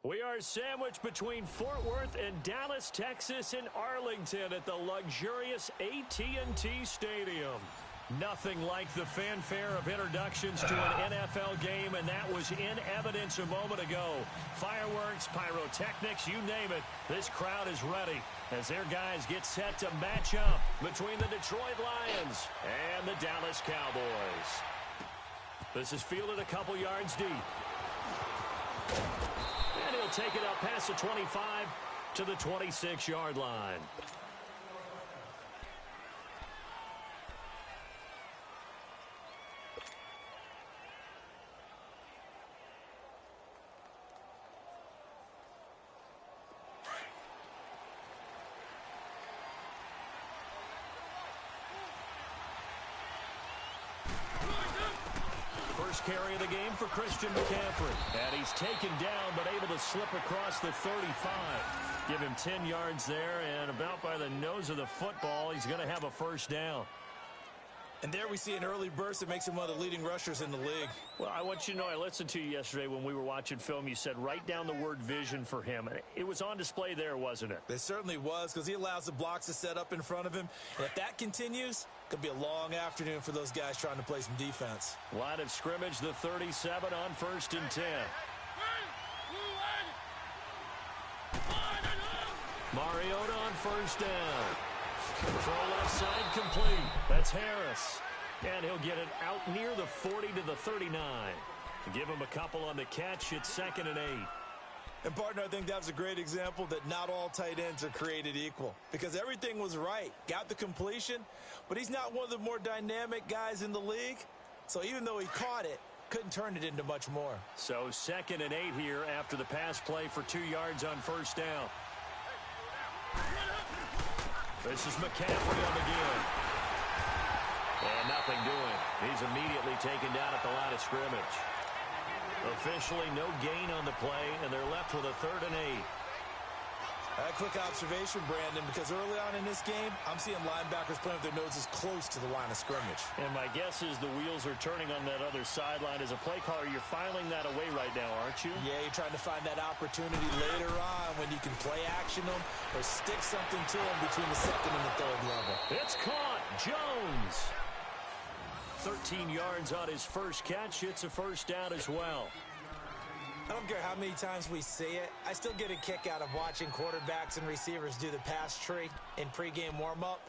We are sandwiched between Fort Worth and Dallas, Texas, and Arlington at the luxurious AT&T Stadium. Nothing like the fanfare of introductions to an NFL game, and that was in evidence a moment ago. Fireworks, pyrotechnics, you name it, this crowd is ready as their guys get set to match up between the Detroit Lions and the Dallas Cowboys. This is fielded a couple yards deep. And he'll take it up past the 25 to the 26-yard line. Carry of the game for Christian McCaffrey. And he's taken down, but able to slip across the 35. Give him 10 yards there, and about by the nose of the football, he's going to have a first down. And there we see an early burst that makes him one of the leading rushers in the league. Well, I want you to know, I listened to you yesterday when we were watching film. You said write down the word vision for him. It was on display there, wasn't it? It certainly was, because he allows the blocks to set up in front of him. And if that continues, it could be a long afternoon for those guys trying to play some defense. Line of scrimmage, the 37 on 1st and 10. Mariota on first down. Throw left side complete. That's Harris. And he'll get it out near the 40 to the 39. Give him a couple on the catch. It's 2nd and 8. And, partner, I think that was a great example that not all tight ends are created equal. Because everything was right. Got the completion, but he's not one of the more dynamic guys in the league. So even though he caught it, couldn't turn it into much more. So 2nd and 8 here after the pass play for 2 yards on first down. This is McCaffrey on the give. And nothing doing. He's immediately taken down at the line of scrimmage. Officially no gain on the play, and they're left with a 3rd and 8. A quick observation, Brandon, because early on in this game, I'm seeing linebackers playing with their noses close to the line of scrimmage. And my guess is the wheels are turning on that other sideline. As a play caller, you're filing that away right now, aren't you? Yeah, you're trying to find that opportunity later on when you can play action them or stick something to them between the 2nd and the 3rd level. It's caught. Jones. 13 yards on his first catch. It's a first down as well. I don't care how many times we see it. I still get a kick out of watching quarterbacks and receivers do the pass tree in pregame warm-up.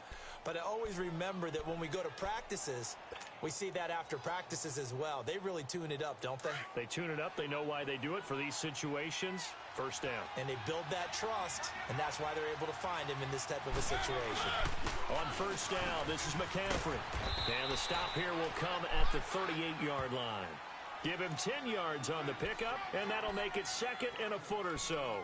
But I always remember that when we go to practices, we see that after practices as well. They really tune it up, don't they? They tune it up. They know why they do it for these situations. First down. And they build that trust, and that's why they're able to find him in this type of a situation. On first down, this is McCaffrey. And the stop here will come at the 38-yard line. Give him 10 yards on the pickup, and that'll make it 2nd and a foot or so.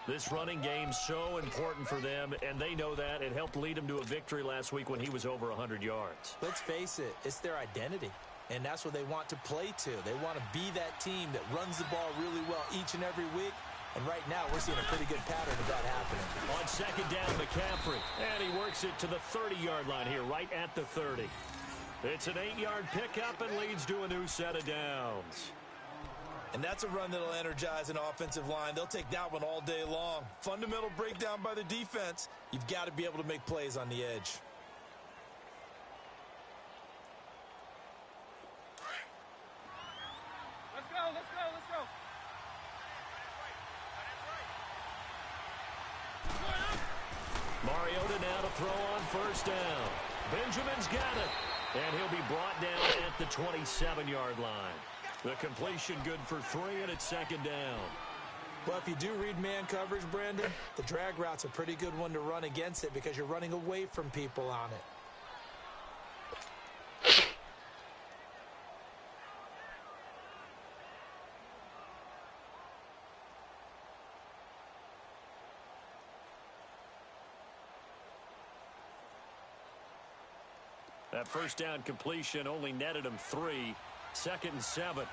This running game's so important for them, and they know that. It helped lead them to a victory last week when he was over 100 yards. Let's face it, it's their identity, and that's what they want to play to. They want to be that team that runs the ball really well each and every week, and right now we're seeing a pretty good pattern of that happening. On 2nd down, McCaffrey, and he works it to the 30-yard line here, right at the 30. It's an 8-yard pickup and leads to a new set of downs. And that's a run that'll energize an offensive line. They'll take that one all day long. Fundamental breakdown by the defense. You've got to be able to make plays on the edge. Let's go, let's go, let's go. Mariota now to throw on first down. Benjamin's got it. And he'll be brought down at the 27-yard line. The completion good for 3, and it's 2nd down. Well, if you do read man coverage, Brandon, the drag route's a pretty good one to run against it because you're running away from people on it. That first down completion only netted him 3. 2nd and 7.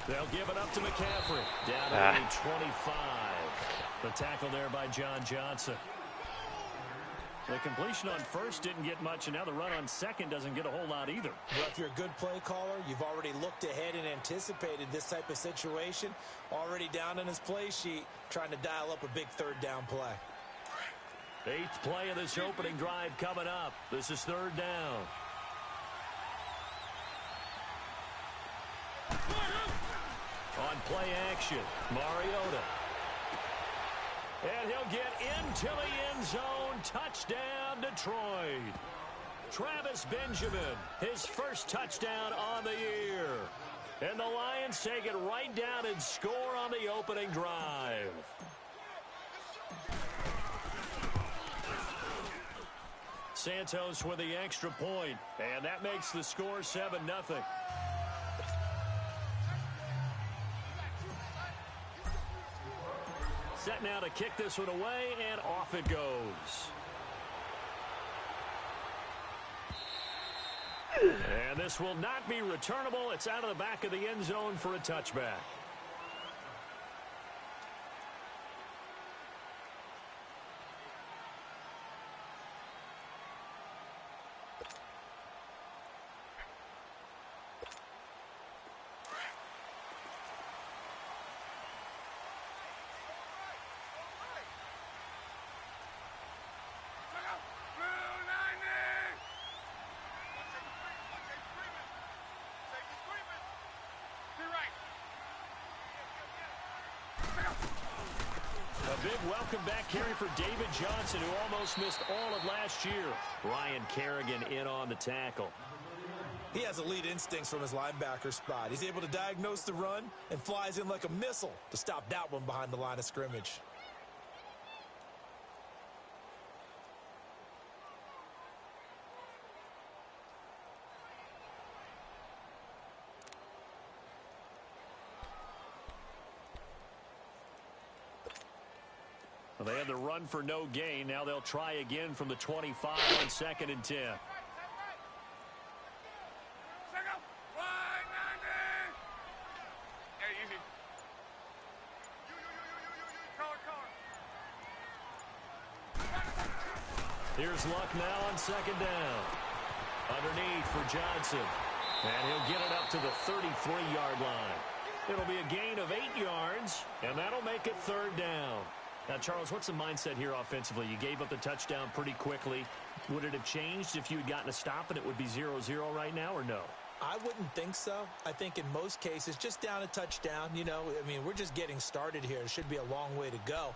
They'll give it up to McCaffrey. Down to 25. The tackle there by John Johnson. The completion on first didn't get much, and now the run on second doesn't get a whole lot either. Well, if you're a good play caller, you've already looked ahead and anticipated this type of situation. Already down on his play sheet, trying to dial up a big 3rd down play. 8th play of this opening drive coming up. This is 3rd down. On play action, Mariota. And he'll get into the end zone. Touchdown, Detroit. Travis Benjamin, his first touchdown on the year. And the Lions take it right down and score on the opening drive. Santos with the extra point, and that makes the score 7-0. Set now to kick this one away, and off it goes. And this will not be returnable. It's out of the back of the end zone for a touchback. Big welcome back carry for David Johnson, who almost missed all of last year. Ryan Kerrigan in on the tackle. He has elite instincts from his linebacker spot. He's able to diagnose the run and flies in like a missile to stop that one behind the line of scrimmage. Well, they had the run for no gain. Now they'll try again from the 25 on 2nd and 10. Here's Luck now on 2nd down. Underneath for Johnson. And he'll get it up to the 33-yard line. It'll be a gain of 8 yards, and that'll make it 3rd down. Now, Charles, what's the mindset here offensively? You gave up the touchdown pretty quickly. Would it have changed if you had gotten a stop and it would be 0-0 right now, or no? I wouldn't think so. I think in most cases, just down a touchdown, you know, I mean, we're just getting started here. It should be a long way to go.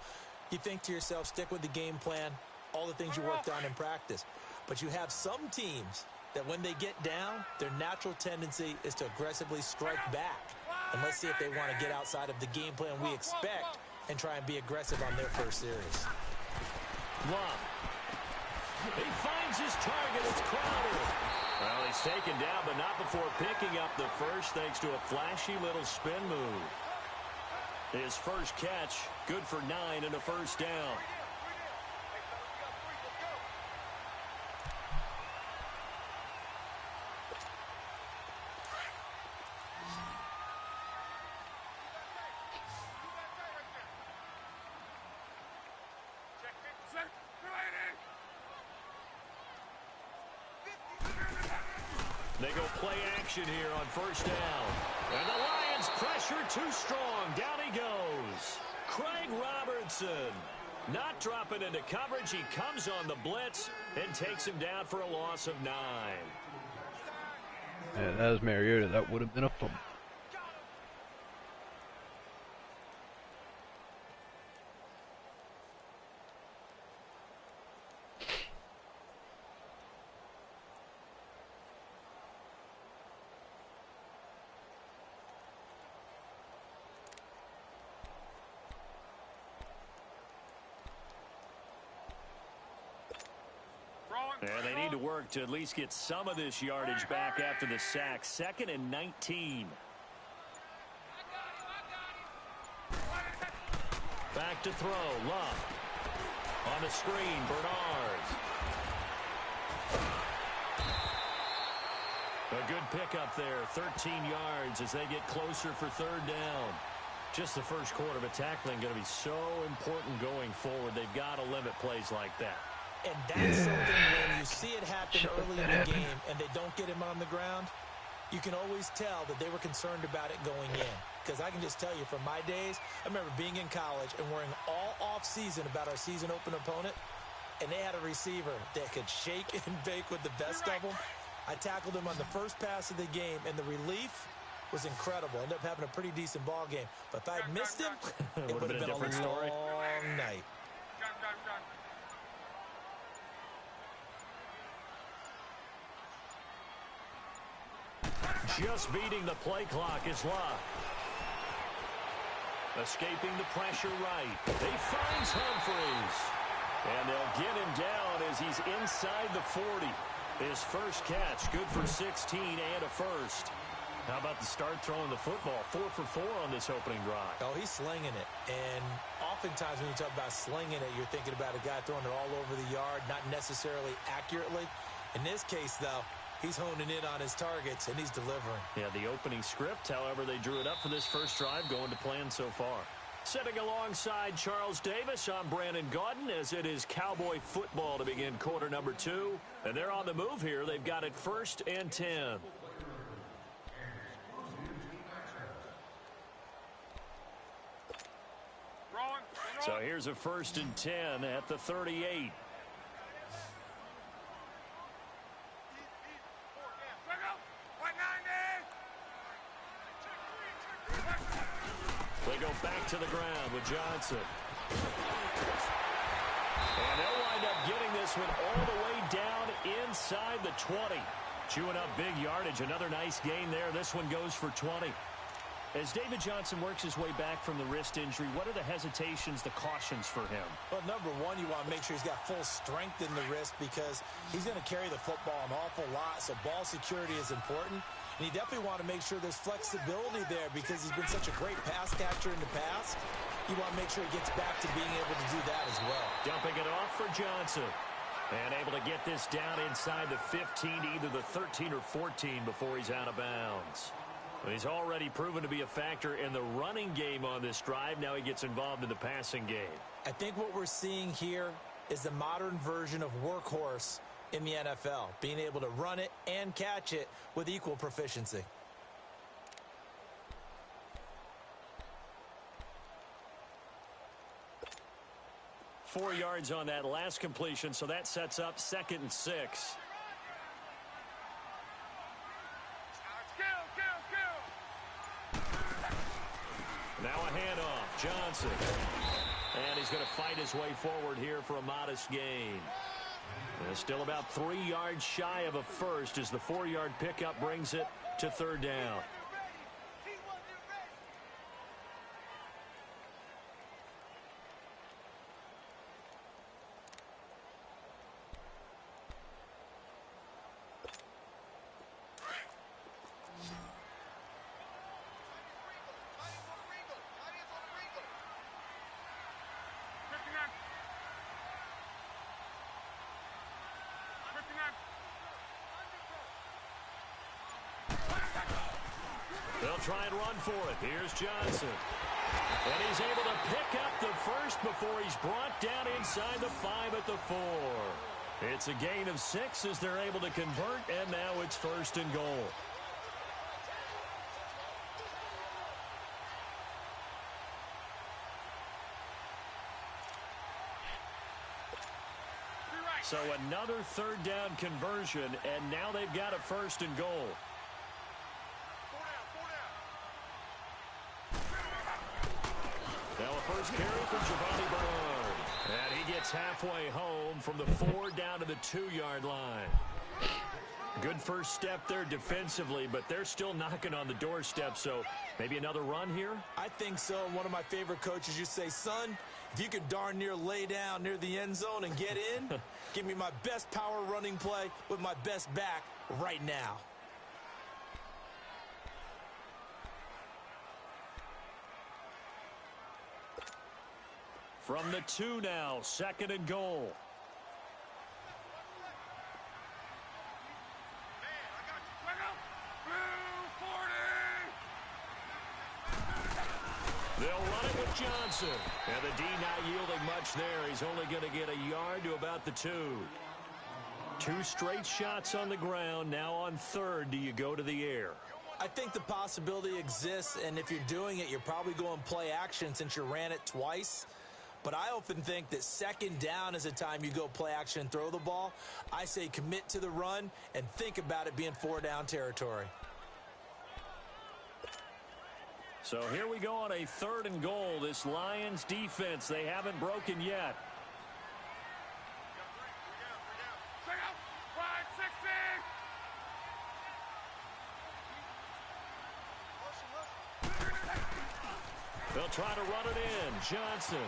You think to yourself, stick with the game plan, all the things you worked on in practice. But you have some teams that when they get down, their natural tendency is to aggressively strike back. And let's see if they want to get outside of the game plan we expect and try and be aggressive on their first series. Love. He finds his target. It's Crowder. Well, he's taken down, but not before picking up the first, thanks to a flashy little spin move. His first catch, good for 9 and a first down. They go play action here on first down. And the Lions pressure too strong. Down he goes. Craig Robertson not dropping into coverage. He comes on the blitz and takes him down for a loss of 9. Yeah, that was Mariota. That would have been a fumble. And they need to work to at least get some of this yardage back after the sack. 2nd and 19. Back to throw. Love. On the screen, Bernard. A good pickup there, 13 yards as they get closer for third down. Just the first quarter, but tackling going to be so important going forward. They've got to limit plays like that. And that's something when you see it happen early in the game and they don't get him on the ground, you can always tell that they were concerned about it going in. Because I can just tell you from my days, I remember being in college and worrying all off-season about our season open opponent, and they had a receiver that could shake and bake with the best of them. I tackled him on the first pass of the game, and the relief was incredible. Ended up having a pretty decent ball game. But if I had missed him, it would have been a different story. Long night. Just beating the play clock is Locke. Escaping the pressure right. He finds Humphries. And they'll get him down as he's inside the 40. His first catch, good for 16 and a first. How about the start throwing the football? 4 for 4 on this opening drive. Oh, he's slinging it. And oftentimes when you talk about slinging it, you're thinking about a guy throwing it all over the yard, not necessarily accurately. In this case, though, he's honing in on his targets, and he's delivering. Yeah, the opening script, however, they drew it up for this first drive, going to plan so far. Sitting alongside Charles Davis, I'm Brandon Gaudin, as it is Cowboy football to begin quarter number 2. And they're on the move here. They've got it 1st and 10. So here's a 1st and 10 at the 38. They go back to the ground with Johnson. And they'll wind up getting this one all the way down inside the 20. Chewing up big yardage. Another nice gain there. This one goes for 20. As David Johnson works his way back from the wrist injury, what are the hesitations, the cautions for him? Well, number one, you want to make sure he's got full strength in the wrist because he's going to carry the football an awful lot, so ball security is important. And you definitely want to make sure there's flexibility there because he's been such a great pass catcher in the past. You want to make sure he gets back to being able to do that as well. Dumping it off for Johnson. And able to get this down inside the 15, either the 13 or 14 before he's out of bounds. He's already proven to be a factor in the running game on this drive. Now he gets involved in the passing game. I think what we're seeing here is the modern version of workhorse in the NFL, being able to run it and catch it with equal proficiency. Four yards on that last completion, so that sets up 2nd and 6. Now a handoff, Johnson. And he's going to fight his way forward here for a modest gain. And still about 3 yards shy of a first as the 4-yard pickup brings it to 3rd down. They'll try and run for it. Here's Johnson. And he's able to pick up the first before he's brought down inside the 5 at the 4. It's a gain of 6 as they're able to convert, and now it's 1st and goal. So another 3rd down conversion, and now they've got a 1st and goal. Now a first carry for Giovanni Bernard. And he gets halfway home from the 4 down to the 2-yard line. Good first step there defensively, but they're still knocking on the doorstep, so maybe another run here? I think so. One of my favorite coaches used to say, son, if you can darn near lay down near the end zone and get in, give me my best power running play with my best back right now. From the 2 now, 2nd and goal. They'll run it with Johnson. And the D not yielding much there. He's only going to get a yard to about the 2. 2 straight shots on the ground. Now on 3rd, do you go to the air? I think the possibility exists, and if you're doing it, you're probably going play action since you ran it twice. But I often think that 2nd down is a time you go play action and throw the ball. I say commit to the run and think about it being 4-down territory. So here we go on a 3rd and goal. This Lions defense, they haven't broken yet. They'll try to run it in. Johnson.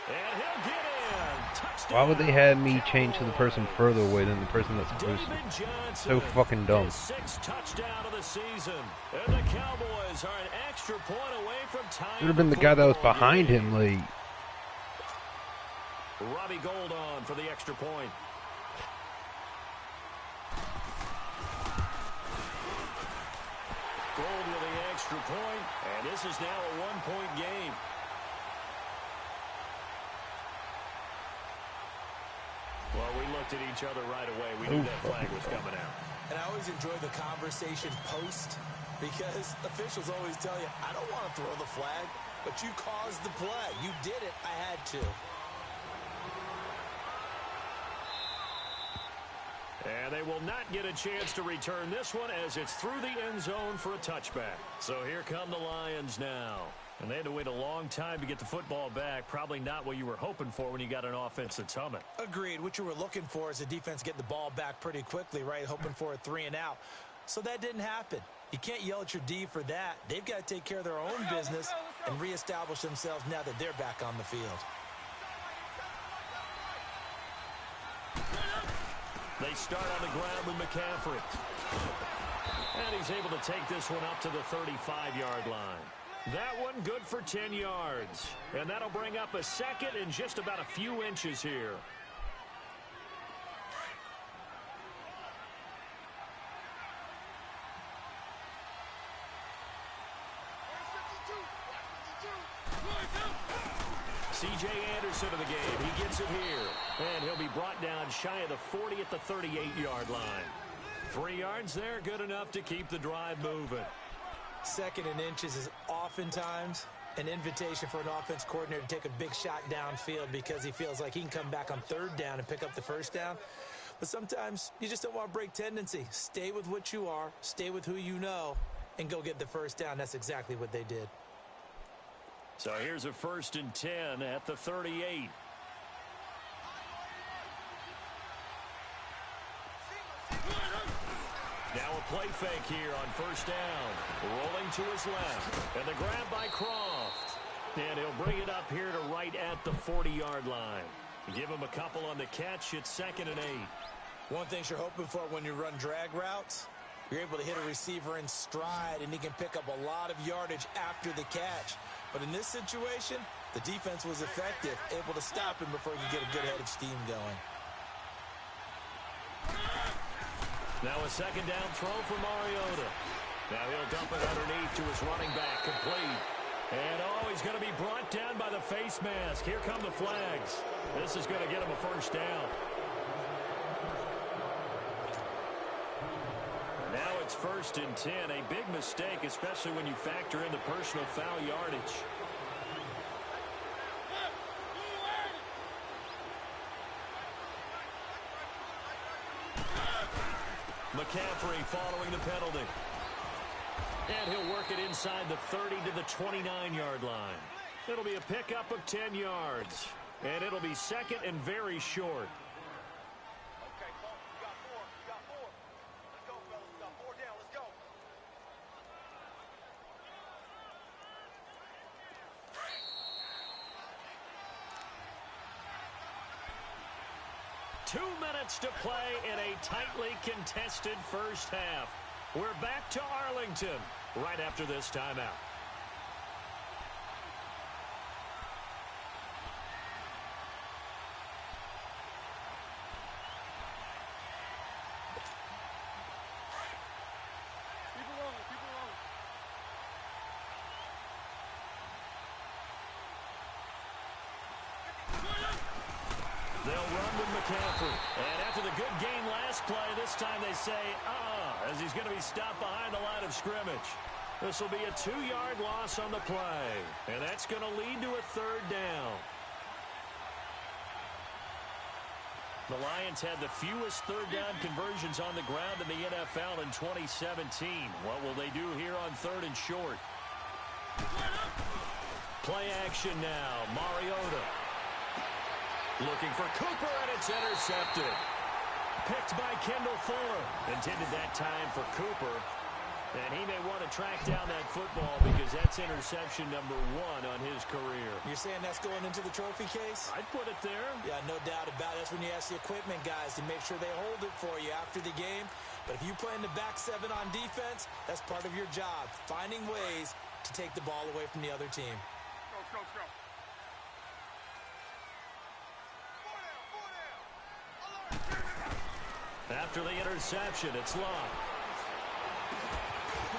And he'll get in. Touchdown. Why would they have me change to the person further away than the person that's supposed to? So fucking dumb. 6th touchdown of the season. And the Cowboys are an extra point away from tying. Should have been the guy that was behind him, like. Robbie Gould on for the extra point. Gould with the extra point, and this is now a 1-point game. Well, we looked at each other right away. We knew that flag was coming out. And I always enjoy the conversation post because officials always tell you, I don't want to throw the flag, but you caused the play. You did it. I had to. And they will not get a chance to return this one as it's through the end zone for a touchback. So here come the Lions now. And they had to wait a long time to get the football back. Probably not what you were hoping for when you got an offense that's humming. Agreed. What you were looking for is the defense getting the ball back pretty quickly, right? Hoping for a 3 and out. So that didn't happen. You can't yell at your D for that. They've got to take care of their own business and reestablish themselves now that they're back on the field. They start on the ground with McCaffrey. And he's able to take this one up to the 35-yard line. That one good for 10 yards. And that'll bring up a 2nd and just about a few inches here. C.J. Anderson of the game. He gets it here. And he'll be brought down shy of the 40 at the 38-yard line. 3 yards there, good enough to keep the drive moving. 2nd and inches is oftentimes an invitation for an offense coordinator to take a big shot downfield because he feels like he can come back on 3rd down and pick up the 1st down. But sometimes you just don't want to break tendency. Stay with what you are, stay with who you know, and go get the 1st down. That's exactly what they did. So here's a 1st and 10 at the 38. Now a play fake here on 1st down. Rolling to his left. And the grab by Croft. And he'll bring it up here to right at the 40-yard line. Give him a couple on the catch. It's 2nd and 8. One thing you're hoping for when you run drag routes, you're able to hit a receiver in stride, and he can pick up a lot of yardage after the catch. But in this situation, the defense was effective, able to stop him before he could get a good head of steam going. Now a 2nd down throw for Mariota. Now he'll dump it underneath to his running back, complete. And he's going to be brought down by the face mask. Here come the flags. This is going to get him a 1st down. Now it's 1st and 10. A big mistake, especially when you factor in the personal foul yardage. McCaffrey following the penalty. And he'll work it inside the 30 to the 29-yard line. It'll be a pickup of 10 yards. And it'll be 2nd and very short. Okay, Paul, you got 4. You got 4. Let's go, fellas. We got 4 down. Let's go. 2 minutes to play in a tightly contested 1st half. We're back to Arlington right after this timeout. They'll run with McCaffrey. And after the good gain last play, this time they say, as he's going to be stopped behind the line of scrimmage. This will be a 2-yard loss on the play. And that's going to lead to a 3rd down. The Lions had the fewest 3rd down conversions on the ground in the NFL in 2017. What will they do here on 3rd and short? Play action now. Mariota. Looking for Cooper, and it's intercepted. Picked by Kendall Fuller. Intended that time for Cooper. And he may want to track down that football because that's interception number 1 on his career. You're saying that's going into the trophy case? I'd put it there. Yeah, no doubt about it. That's when you ask the equipment guys to make sure they hold it for you after the game. But if you play in the back 7 on defense, that's part of your job, finding ways to take the ball away from the other team. Go. After the interception, it's Love.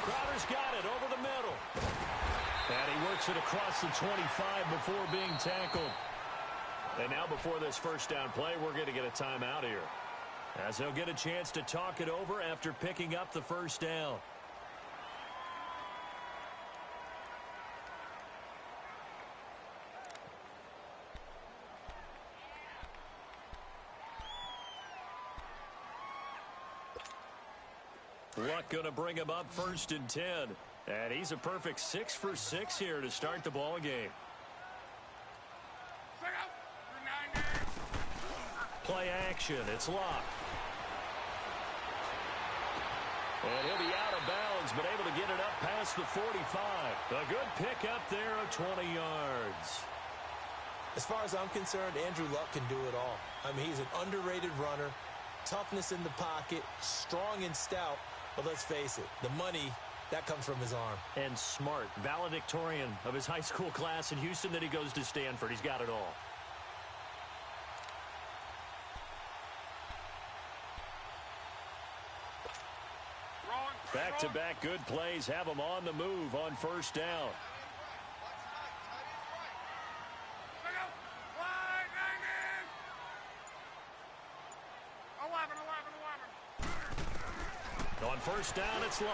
Crowder's got it over the middle. And he works it across the 25 before being tackled. And now before this first down play, we're going to get a timeout here, as they'll get a chance to talk it over after picking up the first down. Luck going to bring him up 1st and 10. And he's a perfect 6 for 6 here to start the ball game. Play action. It's Locke. And he'll be out of bounds, but able to get it up past the 45. A good pick up there of 20 yards. As far as I'm concerned, Andrew Luck can do it all. I mean, he's an underrated runner, toughness in the pocket, strong and stout. But let's face it, the money, that comes from his arm. And smart, valedictorian of his high school class in Houston, that he goes to Stanford. He's got it all. Back-to-back good plays have him on the move on first down. On first down, it's Long.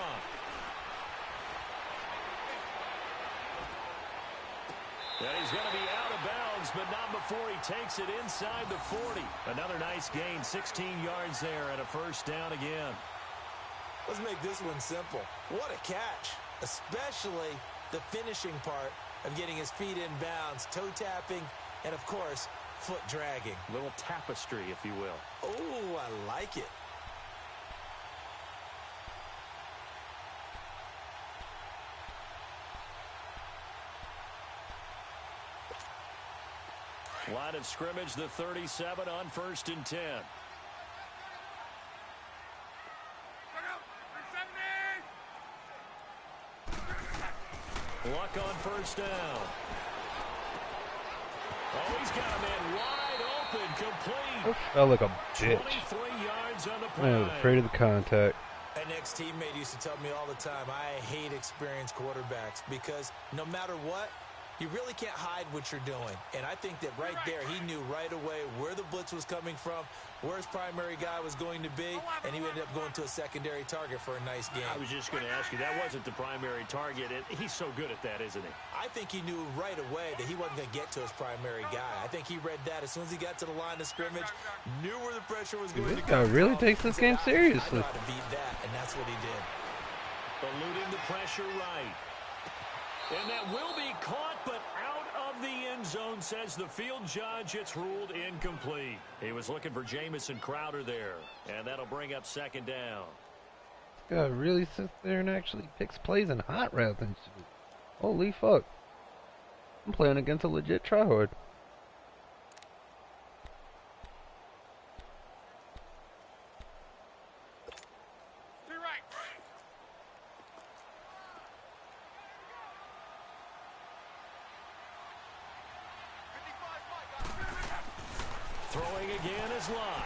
And he's going to be out of bounds, but not before he takes it inside the 40. Another nice gain, 16 yards there, and a first down again. Let's make this one simple. What a catch, especially the finishing part of getting his feet in bounds, toe tapping, and, of course, foot dragging. Little tapestry, if you will. Oh, I like it. Line of scrimmage, the 37 on 1st and 10. Luck on first down. Oh, he's got a man wide open, complete. That felt like a bitch. 23 yards on the play. I was afraid of the contact. An ex-teammate used to tell me all the time, I hate experienced quarterbacks because no matter what, you really can't hide what you're doing. And I think that right there, he knew right away where the blitz was coming from, where his primary guy was going to be, and he ended up going to a secondary target for a nice game. I was just going to ask you, that wasn't the primary target. He's so good at that, isn't he? I think he knew right away that he wasn't going to get to his primary guy. I think he read that as soon as he got to the line of scrimmage, knew where the pressure was going to go. This guy really takes this game seriously. I know how to beat that, and that's what he did. Eluding the pressure right. And that will be caught, but out of the end zone, says the field judge. It's ruled incomplete. He was looking for Jamison Crowder there, and that'll bring up second down. This guy really sits there and actually picks plays in hot routes and shit. Holy fuck. I'm playing against a legit tryhard. Throwing again is Lott.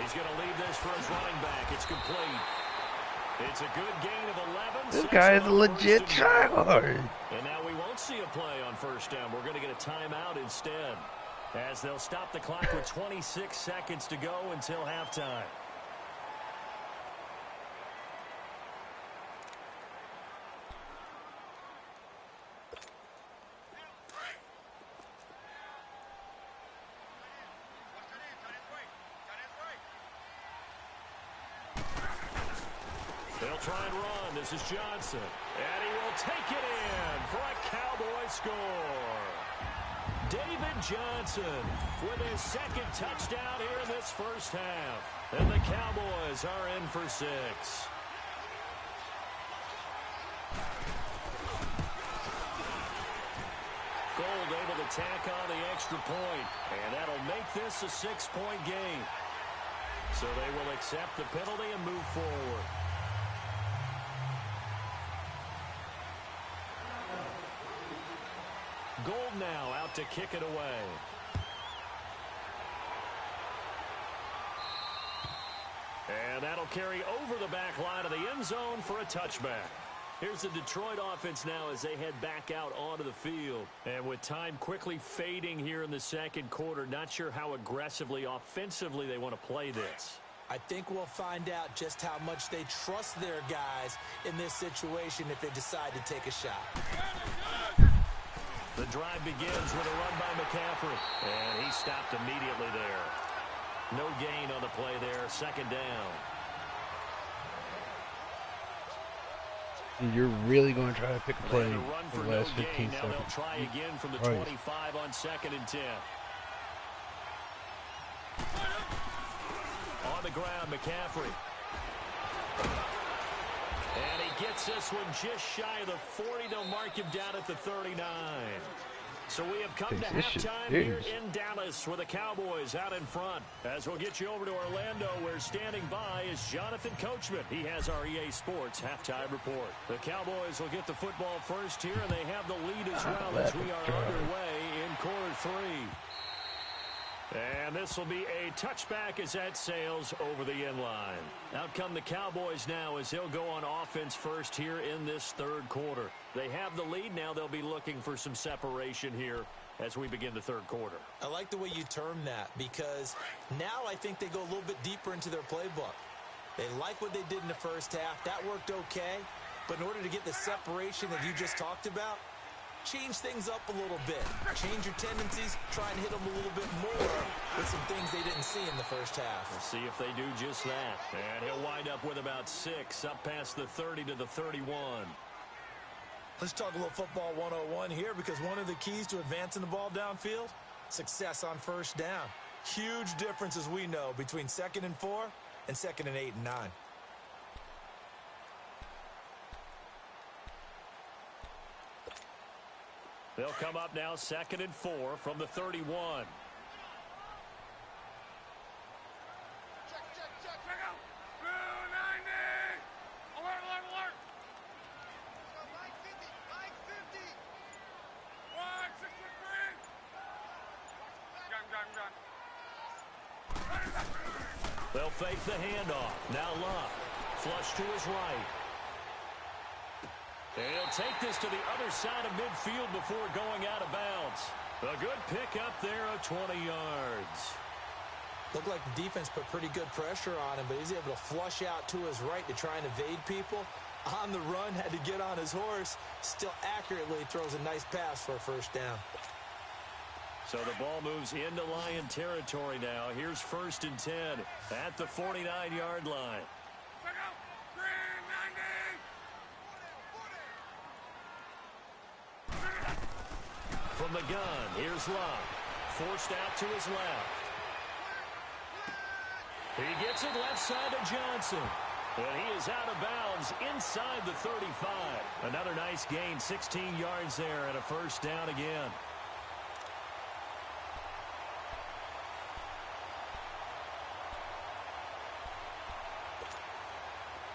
He's going to leave this for his running back. It's complete. It's a good gain of 11. This guy is a legit tryhard. And now we won't see a play on first down. We're going to get a timeout instead. as they'll stop the clock with 26 seconds to go until halftime. They'll try and run. This is Johnson. And he will take it in for a Cowboy score. David Johnson with his second touchdown here in this first half. And the Cowboys are in for 6. Gold able to tack on the extra point. And that'll make this a 6-point game. So they will accept the penalty and move forward. Gold now out to kick it away. And that'll carry over the back line of the end zone for a touchback. Here's the Detroit offense now as they head back out onto the field. And with time quickly fading here in the second quarter, not sure how aggressively, offensively they want to play this. I think we'll find out just how much they trust their guys in this situation if they decide to take a shot. The drive begins with a run by McCaffrey. And he stopped immediately there. No gain on the play there. Second down. You're really going to try to pick a play Run for for the no last 15 gain. Now seconds. they'll try again from the Right. 25 on 2nd and 10. On the ground, McCaffrey. And he gets this one just shy of the 40. They'll mark him down at the 39. So we have come to halftime here in Dallas with the Cowboys out in front. As we'll get you over to Orlando, where standing by is Jonathan Coachman. He has our EA Sports halftime report. The Cowboys will get the football first here, and they have the lead as well as we are underway in quarter 3. And this will be a touchback as that sails over the end line. Out come the Cowboys now as they'll go on offense first here in this third quarter. They have the lead. Now they'll be looking for some separation here as we begin the third quarter. I like the way you term that because now I think they go a little bit deeper into their playbook. They like what they did in the first half. That worked okay. But in order to get the separation that you just talked about, change things up a little bit. Change your tendencies. Try and hit them a little bit more with some things they didn't see in the first half. We'll see if they do just that. And he'll wind up with about 6 up past the 30 to the 31. Let's talk a little football 101 here because one of the keys to advancing the ball downfield, success on first down. Huge difference, as we know, between 2nd and 4 and 2nd and 8 and 9. They'll come up now 2nd and 4 from the 31. Check out. Blue 90. Alert, alert, alert. Line 50. Line 50. 163. Gun. They'll fake the handoff. Now Luck. Flush to his right. And he'll take this to the other side of midfield before going out of bounds. A good pick up there of 20 yards. Looked like the defense put pretty good pressure on him, but he's able to flush out to his right to try and evade people. On the run, had to get on his horse. Still accurately throws a nice pass for a first down. So the ball moves into Lion territory now. Here's 1st and 10 at the 49-yard line. Check out. Green 90. From the gun, here's Luck. Forced out to his left. He gets it left side to Johnson. And he is out of bounds inside the 35. Another nice gain, 16 yards there and a first down again.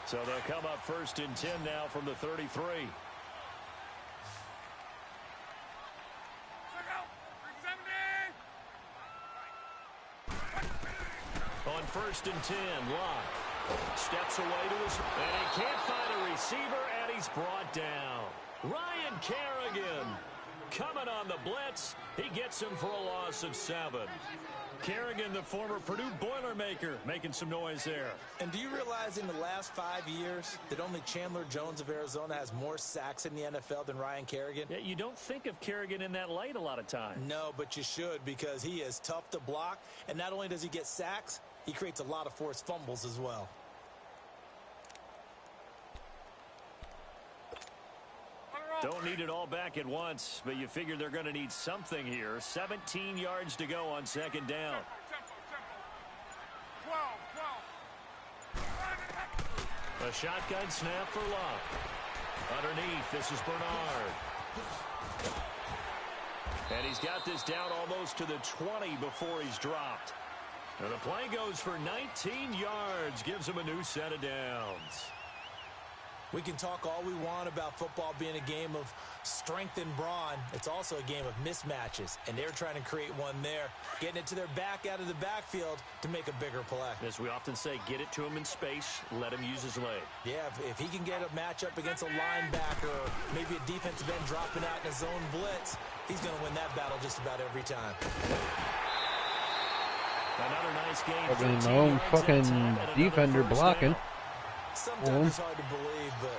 So they'll come up 1st and 10 now from the 33. On 1st and 10, Locke steps away to his, and he can't find a receiver, and he's brought down. Ryan Kerrigan coming on the blitz. He gets him for a loss of 7. Kerrigan, the former Purdue Boilermaker, making some noise there. And do you realize in the last 5 years that only Chandler Jones of Arizona has more sacks in the NFL than Ryan Kerrigan? Yeah, you don't think of Kerrigan in that light a lot of times. No, but you should, because he is tough to block. And not only does he get sacks, he creates a lot of forced fumbles as well. Don't need it all back at once, but you figure they're going to need something here. 17 yards to go on second down. A shotgun snap for Luck. Underneath, this is Bernard. And he's got this down almost to the 20 before he's dropped. And the play goes for 19 yards, gives him a new set of downs. We can talk all we want about football being a game of strength and brawn. It's also a game of mismatches, and they're trying to create one there, getting it to their back out of the backfield to make a bigger play. As we often say, get it to him in space, let him use his leg. Yeah, if he can get a matchup against a linebacker or maybe a defensive end dropping out in a zone blitz, he's going to win that battle just about every time. Another nice game. Probably my own fucking defender blocking. Sometimes it's hard to believe, but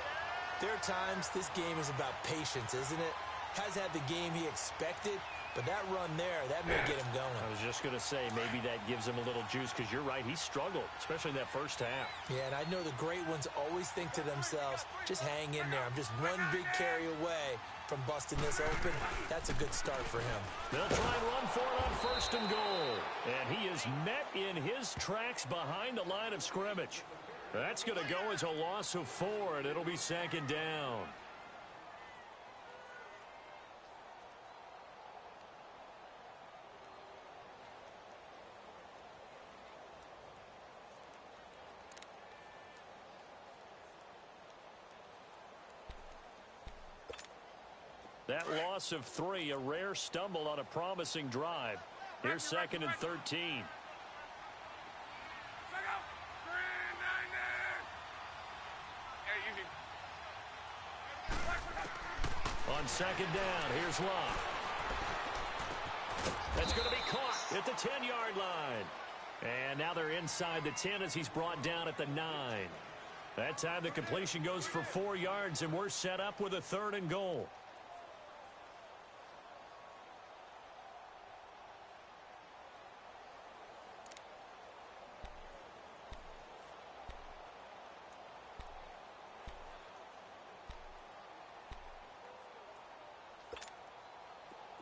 there are times this game is about patience, isn't it? Has had the game he expected, but that run there, that may get him going. I was just going to say, maybe that gives him a little juice, because you're right, he struggled, especially in that first half. Yeah, and I know the great ones always think to themselves, just hang in there. I'm just one big carry away from busting this open. That's a good start for him. They'll try and run for it on first and goal. And he is met in his tracks behind the line of scrimmage. That's going to go as a loss of 4, and it'll be second down. That loss of 3, a rare stumble on a promising drive. Here's second and 13. On second down, here's Locke. That's going to be caught at the 10-yard line. And now they're inside the 10 as he's brought down at the 9. That time the completion goes for 4 yards, and we're set up with a 3rd and goal.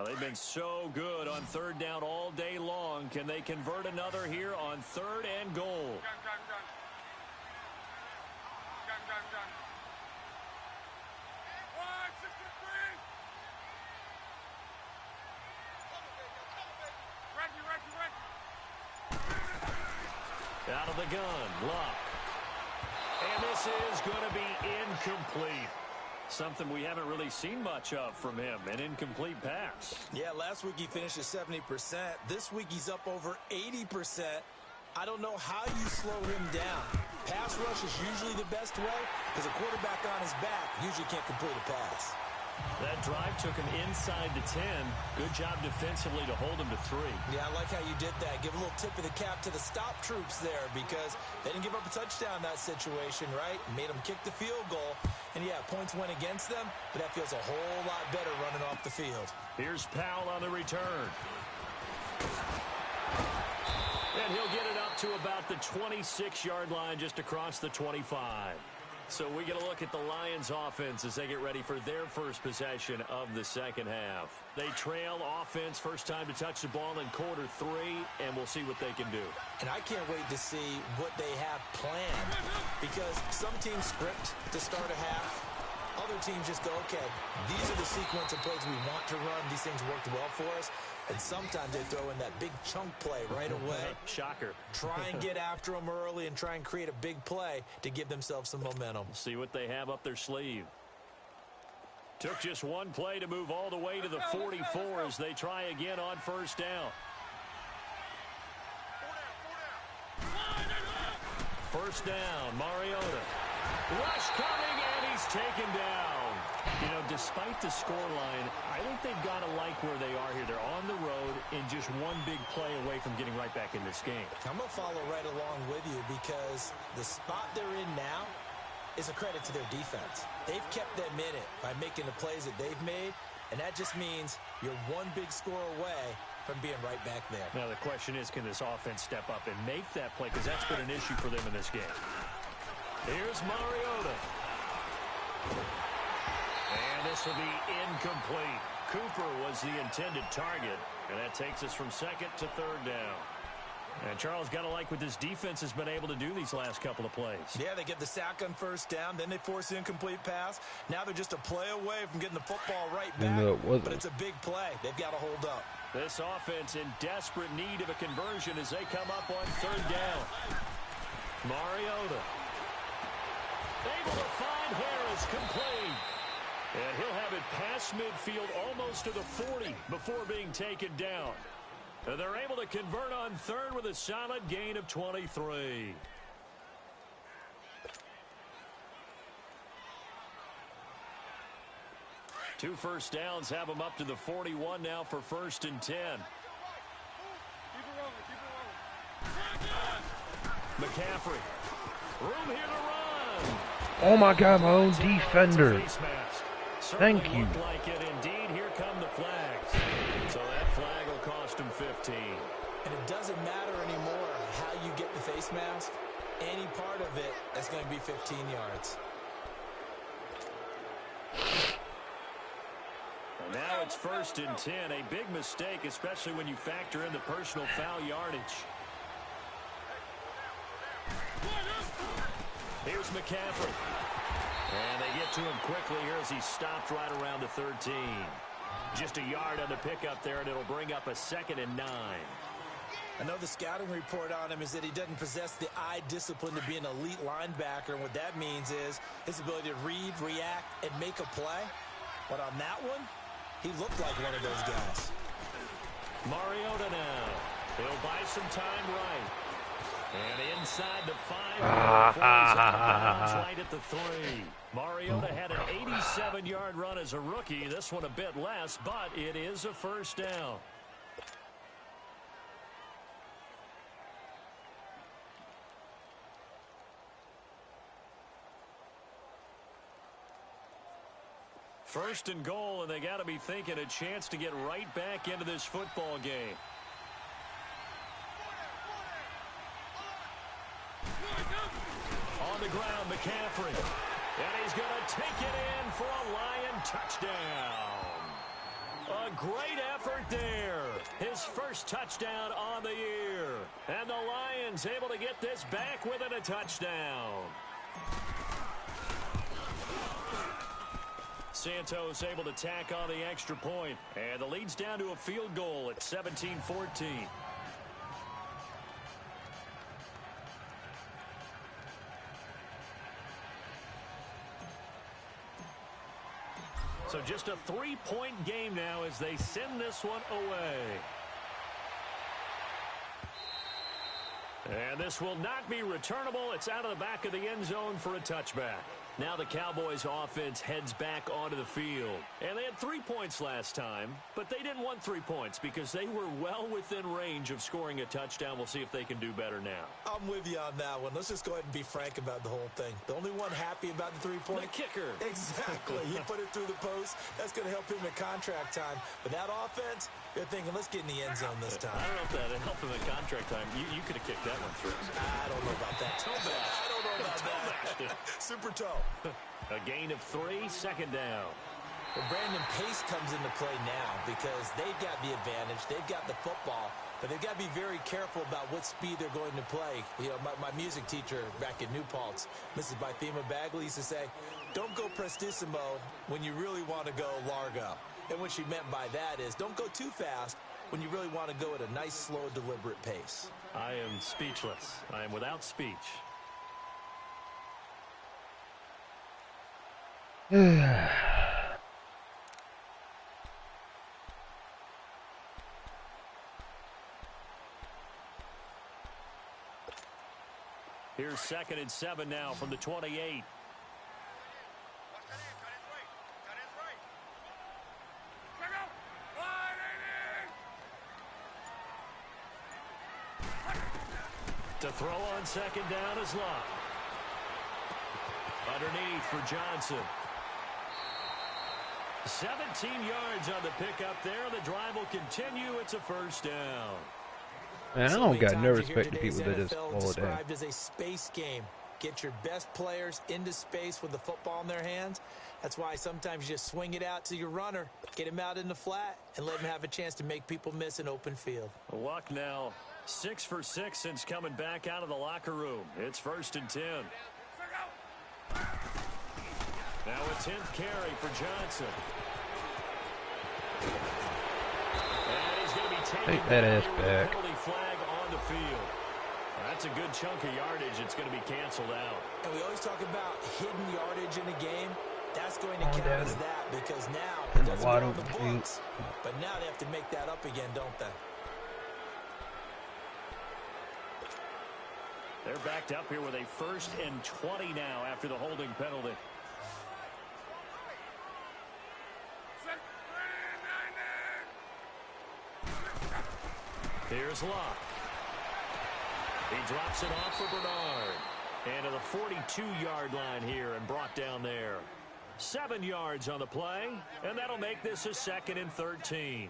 They've been so good on 3rd down all day long. Can they convert another here on 3rd and goal? Out of the gun, Luck. And this is going to be incomplete. Something we haven't really seen much of from him, an incomplete pass. Yeah, last week he finished at 70%. This week he's up over 80%. I don't know how you slow him down. Pass rush is usually the best way because a quarterback on his back usually can't complete a pass. That drive took him inside the 10. Good job defensively to hold him to 3. Yeah, I like how you did that. Give a little tip of the cap to the stop troops there because they didn't give up a touchdown in that situation, right? Made them kick the field goal. And, yeah, points went against them, but that feels a whole lot better running off the field. Here's Powell on the return. And he'll get it up to about the 26-yard line just across the 25. So we get a look at the Lions offense as they get ready for their first possession of the second half. They trail offense, first time to touch the ball in quarter 3, and we'll see what they can do. And I can't wait to see what they have planned because some teams script to start a half. Other teams just go, okay, these are the sequence of plays we want to run. These things worked well for us. And sometimes they throw in that big chunk play right away. Shocker. Try and get after them early and try and create a big play to give themselves some momentum. See what they have up their sleeve. Took just one play to move all the way to the 44 as they try again on first down. First down, Mariota. Rush coming, and he's taken down. You know, despite the scoreline, I think they've got to like where they are here. They're on the road and just one big play away from getting right back in this game. I'm going to follow right along with you because the spot they're in now is a credit to their defense. They've kept them in it by making the plays that they've made, and that just means you're one big score away from being right back there. Now, the question is, can this offense step up and make that play? Because that's been an issue for them in this game. Here's Mariota. And this will be incomplete. Cooper was the intended target, and that takes us from second to third down. And Charles, got to like what this defense has been able to do these last couple of plays. Yeah, they get the sack on first down, then they force the incomplete pass. Now they're just a play away from getting the football right back. But it's a big play. They've got to hold up. This offense in desperate need of a conversion as they come up on third down. Mariota. Able to find Harris, complete. And he'll have it past midfield almost to the 40 before being taken down. And they're able to convert on third with a solid gain of 23. Two first downs have them up to the 41 now for 1st and 10. McCaffrey. Room here to run. Oh my God, my own defender. Thank you. Like it indeed. Here come the flags. So that flag will cost him 15. And it doesn't matter anymore how you get the face mask. Any part of it, that's going to be 15 yards. And now it's 1st and 10. A big mistake, especially when you factor in the personal foul yardage. Here's McCaffrey. And they get to him quickly here as he stopped right around the 13. Just a yard on the pickup there, and it'll bring up a 2nd and 9. I know the scouting report on him is that he doesn't possess the eye discipline to be an elite linebacker. And what that means is his ability to read, react, and make a play. But on that one, he looked like one of those guys. Mariota now. He'll buy some time right. And inside the 5, right at the 3. Mariota had an 87-yard run as a rookie. This one a bit less, but it is a 1st down. First and goal, and they got to be thinking a chance to get right back into this football game. On the ground, McCaffrey. And he's going to take it in for a Lion touchdown. A great effort there. His first touchdown on the year. And the Lions able to get this back within a touchdown. Santos able to tack on the extra point. And the lead's down to a field goal at 17-14. So just a 3-point game now as they send this one away. And this will not be returnable. It's out of the back of the end zone for a touchback. Now the Cowboys offense heads back onto the field. And they had 3 points last time, but they didn't want 3 points because they were well within range of scoring a touchdown. We'll see if they can do better now. I'm with you on that one. Let's just go ahead and be frank about the whole thing. The only one happy about the 3-point? The kicker. Exactly. He put it through the post. That's going to help him at contract time. But that offense, they're thinking, let's get in the end zone this time. I don't know if that helped him at contract time. You could have kicked that one through. I don't know about that. Toe bash. I don't know about that. Super toe. A gain of 3, 2nd down. Well, Brandon, pace comes into play now because they've got the advantage. They've got the football, but they've got to be very careful about what speed they're going to play. You know, my music teacher back in New Paltz, Mrs. Bythema Bagley, used to say, don't go prestissimo when you really want to go largo. And what she meant by that is don't go too fast when you really want to go at a nice, slow, deliberate pace. I am speechless. I am without speech. Here's 2nd and 7 now from the 28. To throw on second down is Love. Underneath for Johnson. 17 yards on the pickup there. The drive will continue. It's a first down. Man, I don't got no respect to people that just NFL fall down. described as a space game. Get your best players into space with the football in their hands. That's why sometimes you just swing it out to your runner, get him out in the flat, and let him have a chance to make people miss an open field. Luck now 6 for 6 since coming back out of the locker room. It's 1st and 10. Now a 10th carry for Johnson. And he's going to be taken Take that ass back. Penalty flag on the field. That's a good chunk of yardage. It's going to be canceled out. And we always talk about hidden yardage in a game. That's going to count as that because now it doesn't go on the books. But now they have to make that up again, don't they? They're backed up here with a 1st and 20 now after the holding penalty. Here's Locke. He drops it off for Bernard. And to the 42-yard line here and brought down there. 7 yards on the play, and that'll make this a 2nd and 13.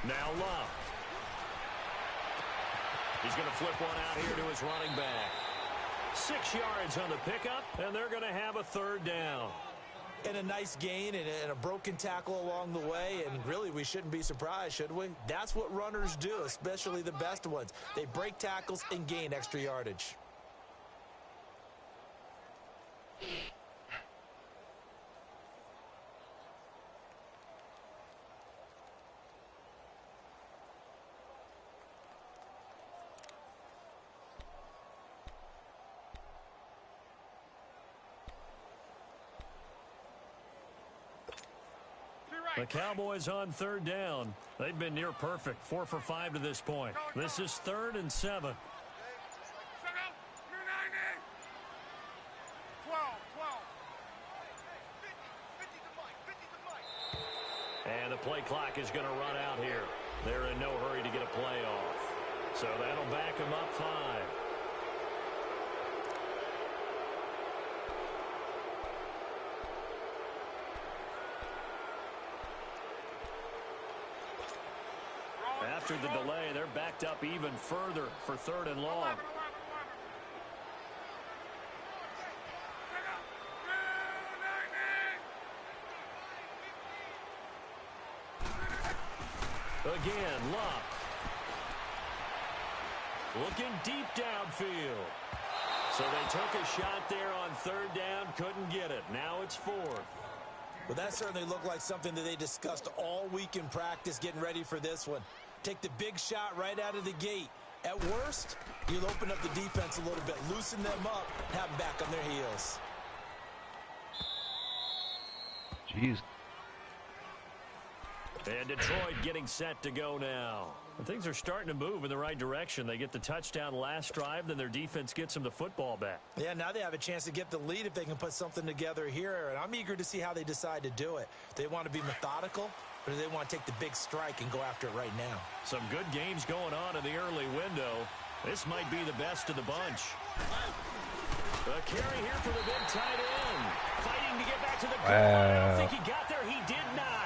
Now Love. He's going to flip one out here to his running back. 6 yards on the pickup, and they're going to have a 3rd down. And a nice gain and a broken tackle along the way, and really we shouldn't be surprised, should we? That's what runners do, especially the best ones. They break tackles and gain extra yardage. The Cowboys on 3rd down. They've been near perfect, 4 for 5 to this point. This is 3rd and 7. And the play clock is going to run out here. They're in no hurry to get a play off. So that'll back them up 5. After the delay, they're backed up even further for 3rd and long. Again, Luck. Looking deep downfield. So they took a shot there on 3rd down, couldn't get it. Now it's 4th. Well, that certainly looked like something that they discussed all week in practice getting ready for this one. Take the big shot right out of the gate. At worst, you'll open up the defense a little bit, loosen them up, and have them back on their heels. Jeez. And Detroit getting set to go now. And things are starting to move in the right direction. They get the touchdown last drive, then their defense gets them the football back. Yeah, now they have a chance to get the lead if they can put something together here. And I'm eager to see how they decide to do it. Do they want to be methodical, or do they want to take the big strike and go after it right now? Some good games going on in the early window. This might be the best of the bunch. A carry here for the big tight end. Fighting to get back to the goal. I don't think he got there. He did not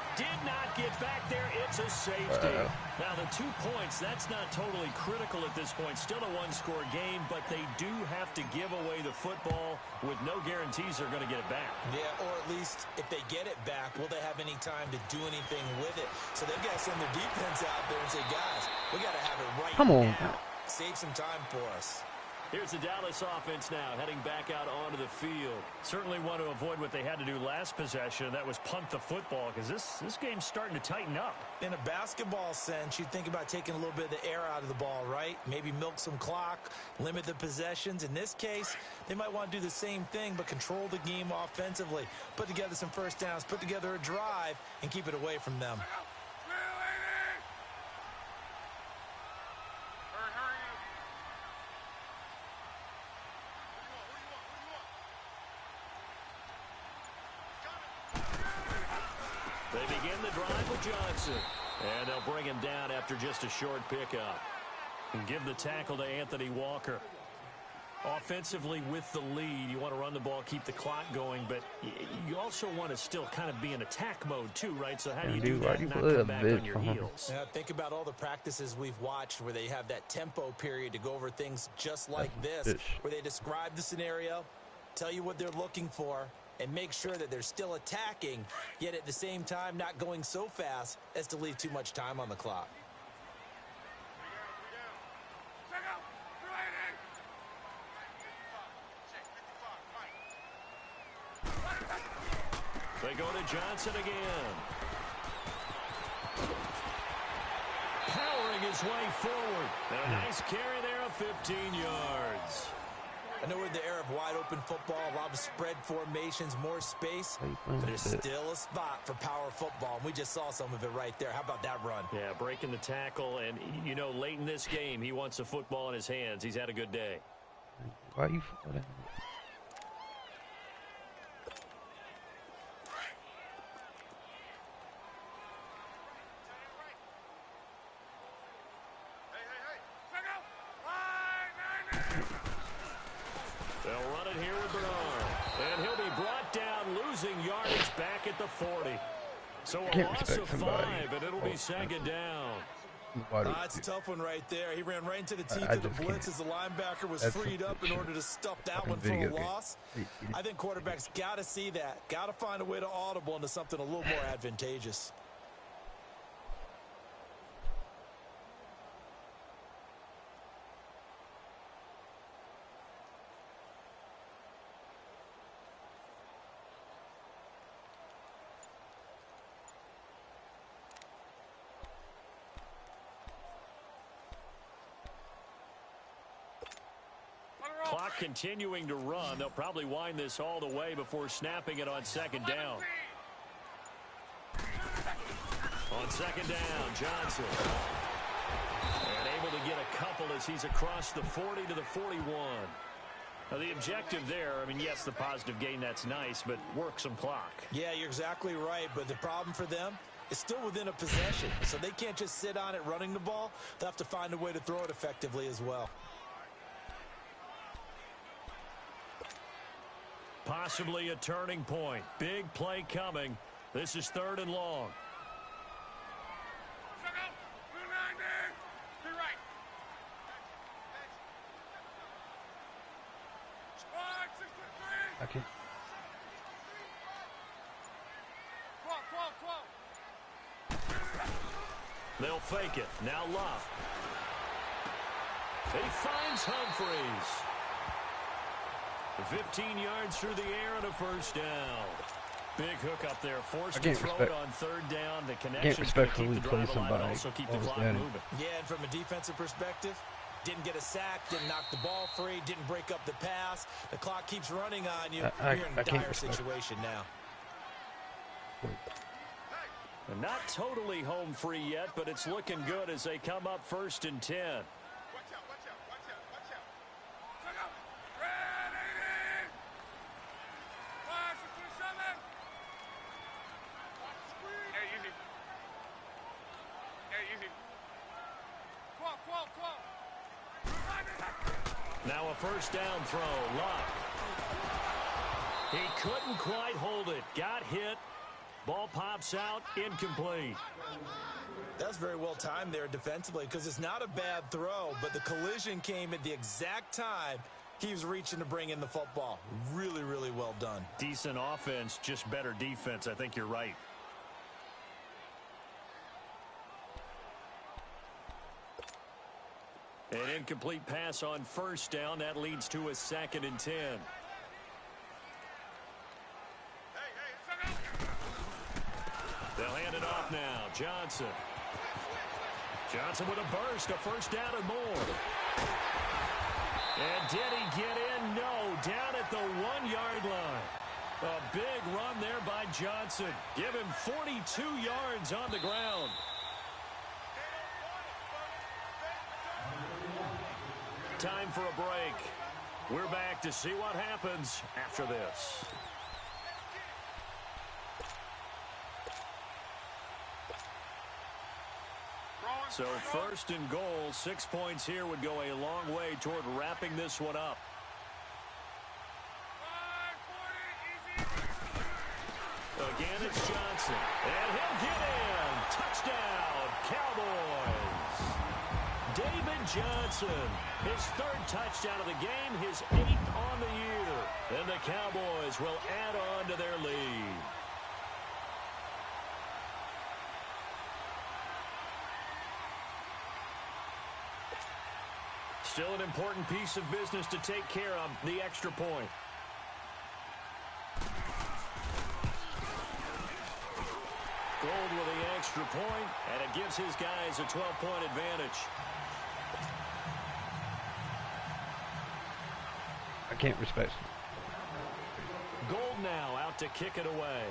get back there. It's a safety. Now, the 2 points, that's not totally critical at this point. Still a one-score game, but they do have to give away the football with no guarantees they're going to get it back. Yeah, or at least if they get it back, will they have any time to do anything with it? So they've got to send their defense out there and say, guys, we got to have it right now. Save some time for us. Here's the Dallas offense now, heading back out onto the field. Certainly want to avoid what they had to do last possession. That was punt the football, because this game's starting to tighten up. In a basketball sense, you think about taking a little bit of the air out of the ball, right? Maybe milk some clock, limit the possessions. In this case, they might want to do the same thing, but control the game offensively. Put together some first downs, put together a drive, and keep it away from them. They begin the drive with Johnson. And they'll bring him down after just a short pickup. And give the tackle to Anthony Walker. Offensively with the lead, you want to run the ball, keep the clock going, but you also want to still kind of be in attack mode too, right? So how do you do that and not come back on your heels? Yeah, think about all the practices we've watched where they have that tempo period to go over things just like this, where they describe the scenario, tell you what they're looking for, and make sure that they're still attacking, yet at the same time not going so fast as to leave too much time on the clock. They go to Johnson again. Powering his way forward. And a nice carry there of 15 yards. I know we're in the era of wide-open football, a lot of spread formations, more space, but there's still a spot for power football, and we just saw some of it right there. How about that run? Yeah, breaking the tackle, and, you know, late in this game, he wants the football in his hands. He's had a good day. Why are you... They'll run it here with Bernard. And he'll be brought down, losing yardage back at the 40. So a loss of 5, and it'll be second down. It's a tough one right there. He ran right into the teeth of the blitz as the linebacker was freed up in order to stuff that one for a loss. I think quarterbacks got to see that. Got to find a way to audible into something a little more advantageous. Clock continuing to run. They'll probably wind this all the way before snapping it on second down. On second down, Johnson. And able to get a couple as he's across the 40 to the 41. Now, the objective there, I mean, yes, the positive gain, that's nice, but work some clock. Yeah, you're exactly right, but the problem for them is still within a possession, so they can't just sit on it running the ball. They'll have to find a way to throw it effectively as well. Possibly a turning point. Big play coming. This is 3rd and long. Okay. They'll fake it. Now Love. He finds Humphreys. 15 yards through the air and a first down. Big hook up there. Forced to throw it on 3rd down. The connection's going to keep the drive alive and also keep the clock moving. Yeah, and from a defensive perspective, didn't get a sack, didn't knock the ball free, didn't break up the pass. The clock keeps running on you. You're in a dire situation now. And not totally home free yet, but it's looking good as they come up 1st and 10. Now a first down throw. Luck. He couldn't quite hold it. Got hit. Ball pops out. Incomplete. That's very well timed there defensively because it's not a bad throw, but the collision came at the exact time he was reaching to bring in the football. Really, really well done. Decent offense, just better defense. I think you're right. An incomplete pass on first down. That leads to a 2nd and 10. They'll hand it off now. Johnson. Johnson with a burst. A first down and more. And did he get in? No. Down at the 1-yard line. A big run there by Johnson. Give him 42 yards on the ground. Time for a break. We're back to see what happens after this. So 1st and goal, 6 points here would go a long way toward wrapping this one up. Again, it's Johnson. And he'll get in. Touchdown, Cowboys. David Johnson, his 3rd touchdown of the game, his 8th on the year. And the Cowboys will add on to their lead. Still an important piece of business to take care of, the extra point. Gold with the extra point, and it gives his guys a 12-point advantage. I can't respect it. Gold now out to kick it away.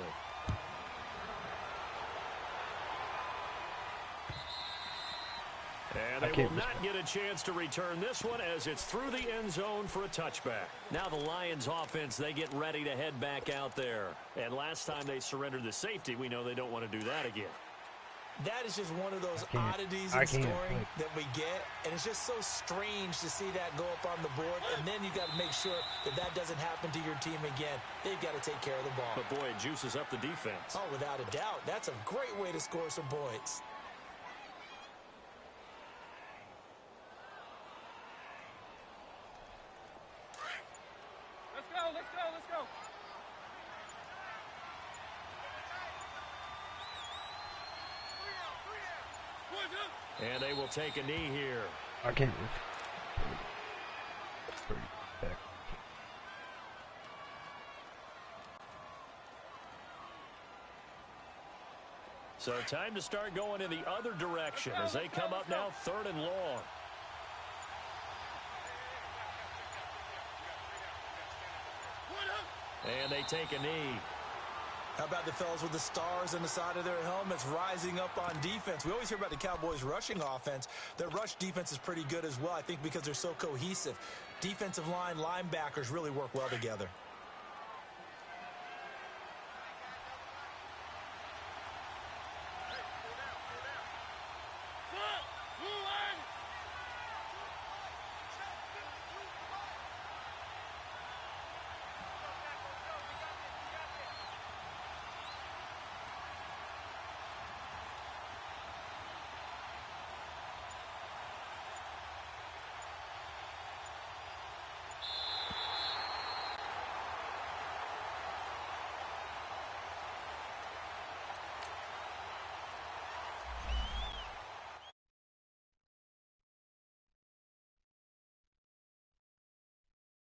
And they will not get a chance to return this one as it's through the end zone for a touchback. Now the Lions offense, they get ready to head back out there. And last time they surrendered the safety, we know they don't want to do that again. That is just one of those oddities in scoring that we get. And it's just so strange to see that go up on the board. And then you got to make sure that that doesn't happen to your team again. They've got to take care of the ball. But, boy, it juices up the defense. Oh, without a doubt. That's a great way to score some points. Let's go. And they will take a knee here. I can't. Pretty back. So time to start going in the other direction as they come up now 3rd and long. And they take a knee. How about the fellas with the stars on the side of their helmets rising up on defense? We always hear about the Cowboys' rushing offense. Their rush defense is pretty good as well, I think, because they're so cohesive. Defensive line, linebackers really work well together.